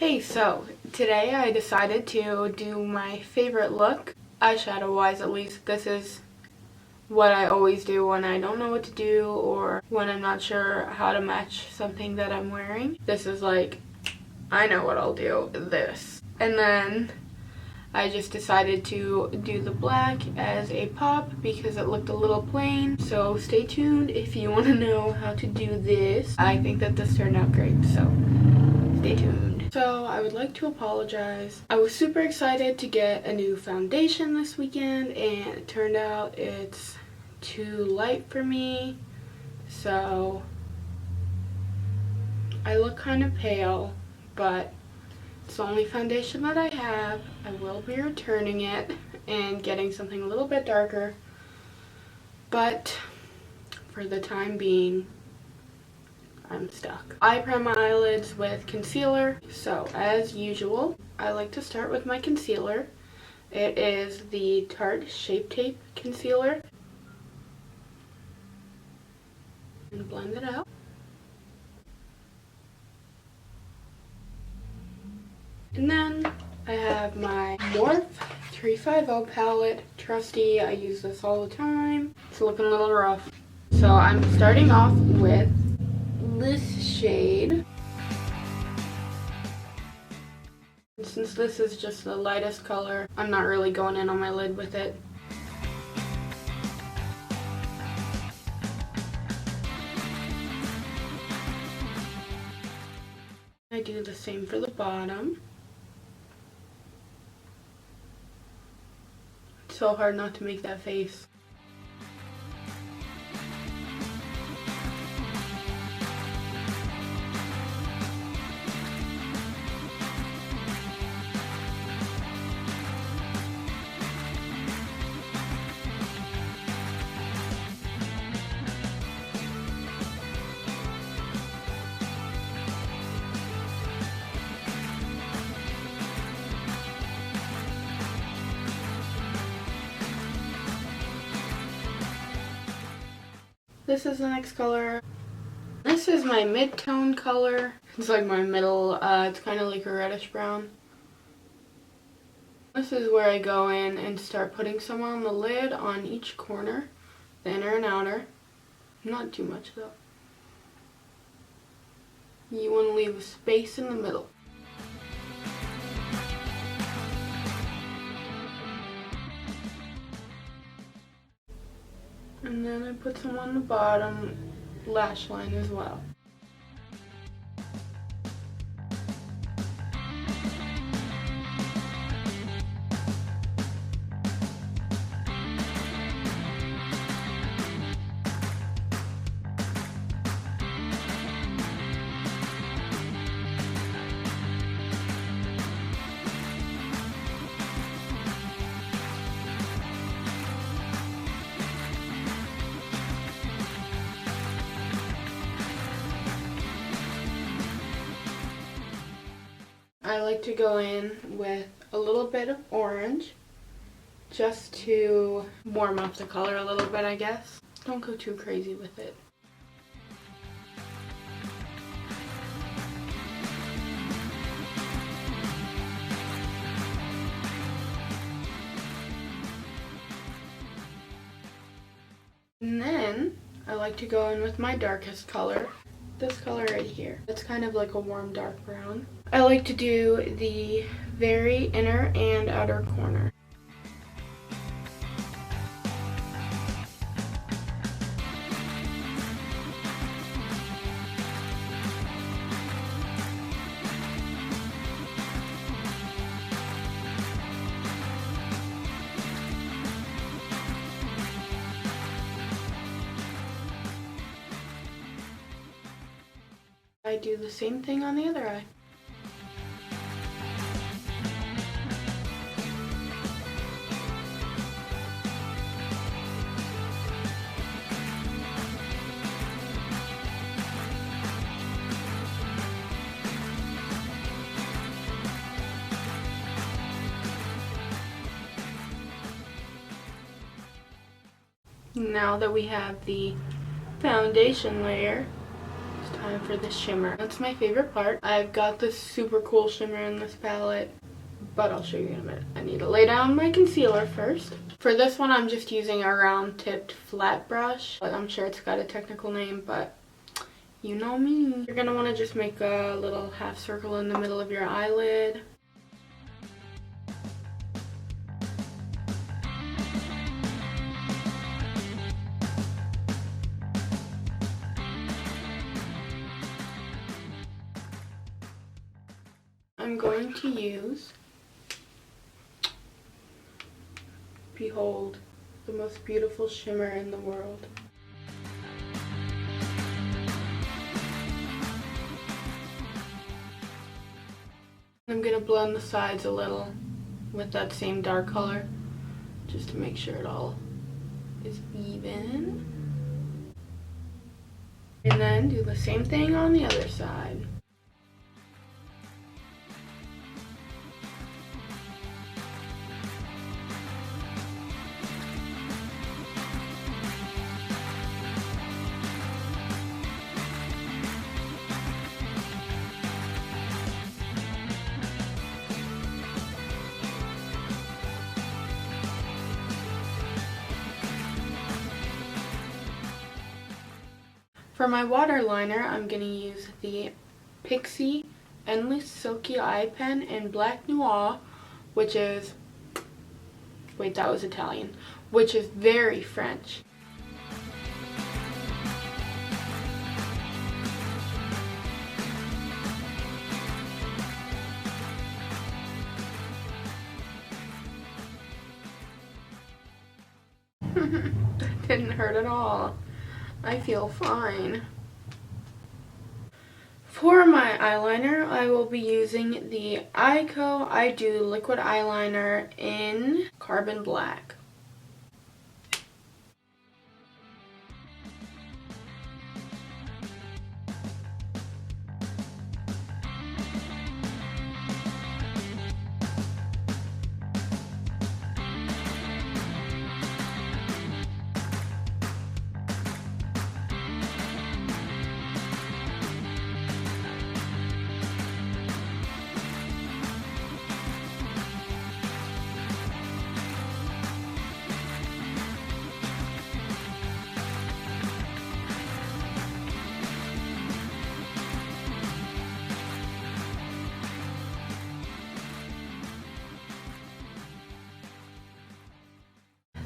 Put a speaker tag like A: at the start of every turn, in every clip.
A: Hey, so today I decided to do my favorite look, eyeshadow wise at least. This is what I always do when I don't know what to do or when I'm not sure how to match something that I'm wearing. This is like, I know what I'll do, this. And then I just decided to do the black as a pop because it looked a little plain. So stay tuned if you want to know how to do this. I think that this turned out great, so stay tuned. So I would like to apologize. I was super excited to get a new foundation this weekend and it turned out it's too light for me. So I look kind of pale, but it's the only foundation that I have. I will be returning it and getting something a little bit darker. But for the time being, I'm stuck. I prime my eyelids with concealer. So as usual, I like to start with my concealer. It is the Tarte Shape Tape concealer. And blend it out. And then I have my Morphe 350 palette. Trusty, I use this all the time. It's looking a little rough. So I'm starting off with this shade. And since this is just the lightest color, I'm not really going in on my lid with it. I do the same for the bottom. It's so hard not to make that face. This is the next color. This is my mid-tone color. It's like my middle, it's kind of like a reddish brown. This is where I go in and start putting some on the lid on each corner, the inner and outer. Not too much though. You want to leave a space in the middle. And then I put some on the bottom lash line as well. I like to go in with a little bit of orange just to warm up the color a little bit, I guess. Don't go too crazy with it. And then I like to go in with my darkest color. This color right here. It's kind of like a warm dark brown. I like to do the very inner and outer corner. I do the same thing on the other eye. Now that we have the foundation layer, it's time time for the shimmer. That's my favorite part. I've got this super cool shimmer in this palette, but I'll show you in a minute. I need to lay down my concealer first. For this one, I'm just using a round tipped flat brush. I'm sure it's got a technical name, but you know me. You're gonna want to just make a little half circle in the middle of your eyelid. I'm going to use, behold, the most beautiful shimmer in the world. I'm going to blend the sides a little with that same dark color, just to make sure it all is even. And then do the same thing on the other side. For my waterliner, I'm going to use the Pixie Endless Silky Eye Pen in Black Noir, which is, wait, that was Italian, which is very French. That didn't hurt at all. I feel fine. For my eyeliner, I will be using the I Do Liquid Eyeliner in Carbon Black.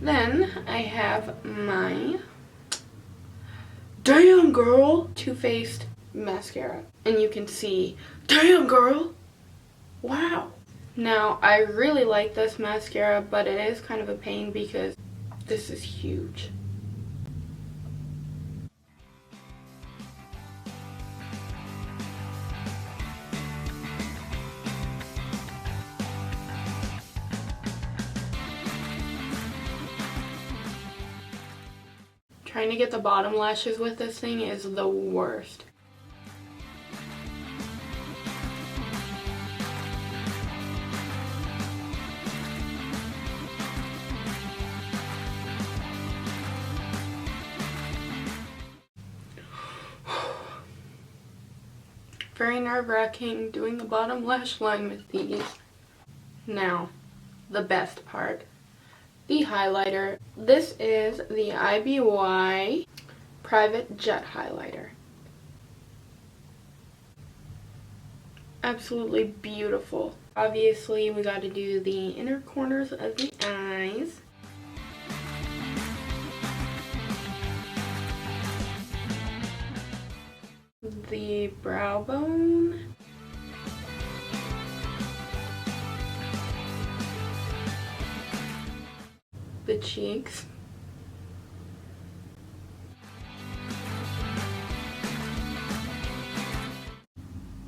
A: Then I have my Damn Girl Too Faced mascara. And you can see, damn girl, wow. Now, I really like this mascara, but it is kind of a pain because this is huge. Trying to get the bottom lashes with this thing is the worst. Very nerve-wracking doing the bottom lash line with these. Now, the best part. The highlighter. This is the IBY Private Jet Highlighter. Absolutely beautiful. Obviously, we got to do the inner corners of the eyes. The brow bone. The cheeks,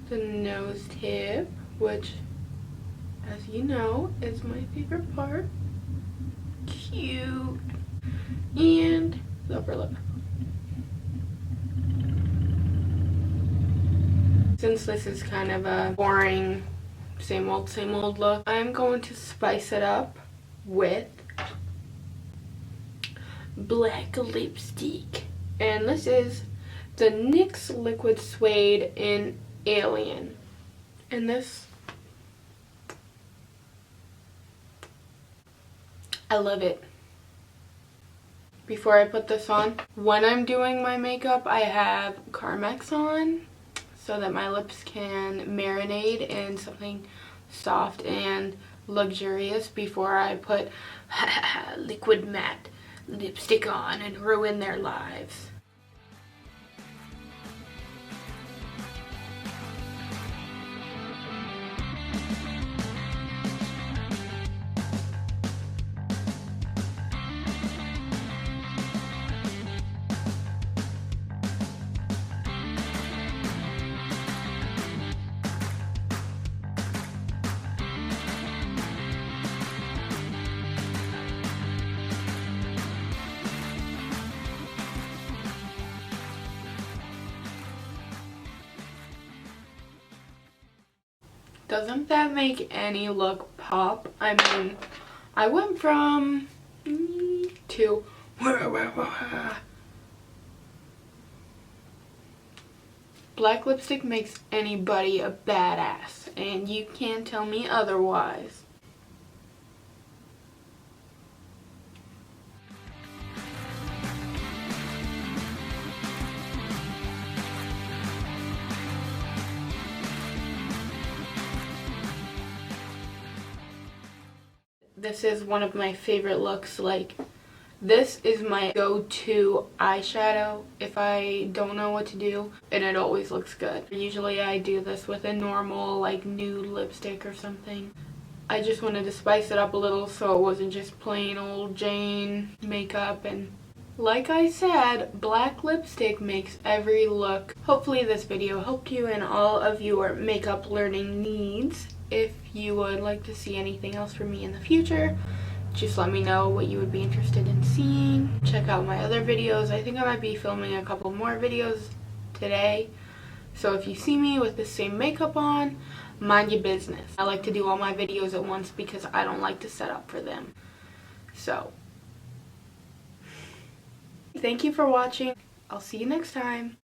A: the nose tip, which, as you know, is my favorite part. Cute. And the upper lip. Since this is kind of a boring, same old look, I'm going to spice it up with black lipstick. And this is the NYX Liquid Suede in Alien. And this, I love it. Before I put this on, when I'm doing my makeup, I have Carmex on so that my lips can marinate in something soft and luxurious before I put liquid matte lipstick on and ruin their lives. Doesn't that make any look pop? I mean, I went from to black lipstick makes anybody a badass, and you can't tell me otherwise. This is one of my favorite looks. Like, this is my go-to eyeshadow if I don't know what to do, and it always looks good. Usually I do this with a normal, like, nude lipstick or something. I just wanted to spice it up a little so it wasn't just plain old Jane makeup. And like I said, black lipstick makes every look. Hopefully this video helped you in all of your makeup learning needs. If you would like to see anything else from me in the future, just let me know what you would be interested in seeing. Check out my other videos. I think I might be filming a couple more videos today. So if you see me with the same makeup on, mind your business. I like to do all my videos at once because I don't like to set up for them. So, thank you for watching. I'll see you next time.